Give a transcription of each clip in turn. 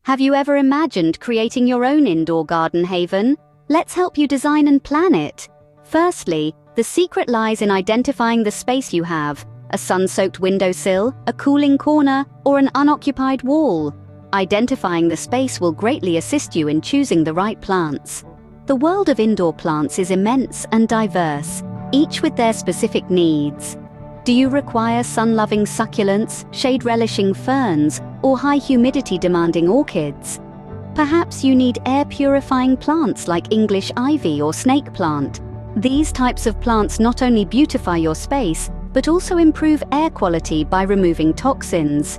Have you ever imagined creating your own indoor garden haven? Let's help you design and plan it. Firstly, the secret lies in identifying the space you have: a sun-soaked windowsill, a cooling corner, or an unoccupied wall. Identifying the space will greatly assist you in choosing the right plants. The world of indoor plants is immense and diverse, each with their specific needs. Do you require sun-loving succulents, shade-relishing ferns, or high-humidity demanding orchids? Perhaps you need air-purifying plants like English ivy or snake plant. These types of plants not only beautify your space, but also improve air quality by removing toxins.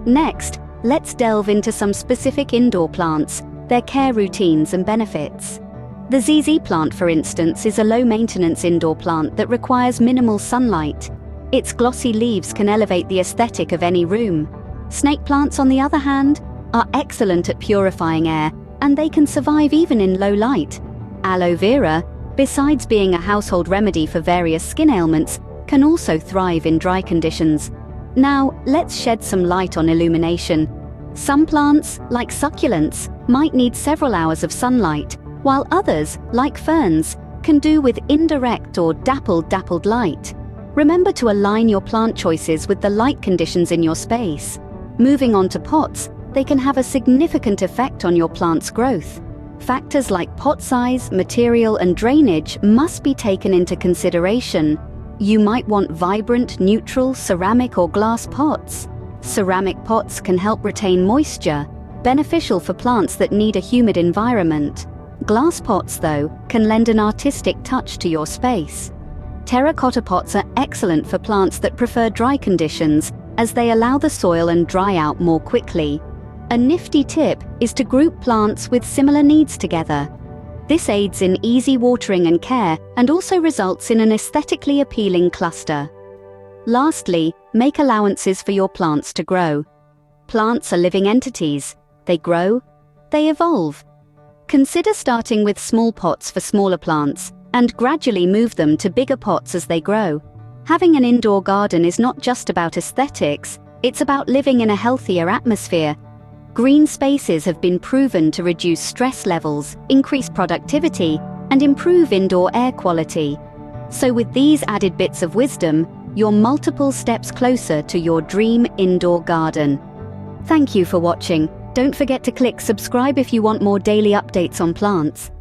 Next, let's delve into some specific indoor plants, their care routines and benefits. The ZZ plant, for instance, is a low-maintenance indoor plant that requires minimal sunlight. Its glossy leaves can elevate the aesthetic of any room. Snake plants, on the other hand, are excellent at purifying air, and they can survive even in low light. Aloe vera, besides being a household remedy for various skin ailments, can also thrive in dry conditions. Now, let's shed some light on illumination. Some plants, like succulents, might need several hours of sunlight, while others, like ferns, can do with indirect or dappled light. Remember to align your plant choices with the light conditions in your space. Moving on to pots, they can have a significant effect on your plant's growth. Factors like pot size, material, and drainage must be taken into consideration. You might want vibrant, neutral, ceramic or glass pots. Ceramic pots can help retain moisture, beneficial for plants that need a humid environment. Glass pots, though, can lend an artistic touch to your space. Terracotta pots are excellent for plants that prefer dry conditions, as they allow the soil and dry out more quickly. A nifty tip is to group plants with similar needs together. This aids in easy watering and care, and also results in an aesthetically appealing cluster. Lastly, make allowances for your plants to grow. Plants are living entities. They grow, they evolve. Consider starting with small pots for smaller plants, and gradually move them to bigger pots as they grow. Having an indoor garden is not just about aesthetics, it's about living in a healthier atmosphere. Green spaces have been proven to reduce stress levels, increase productivity, and improve indoor air quality. So with these added bits of wisdom, you're multiple steps closer to your dream indoor garden. Thank you for watching. Don't forget to click subscribe if you want more daily updates on plants.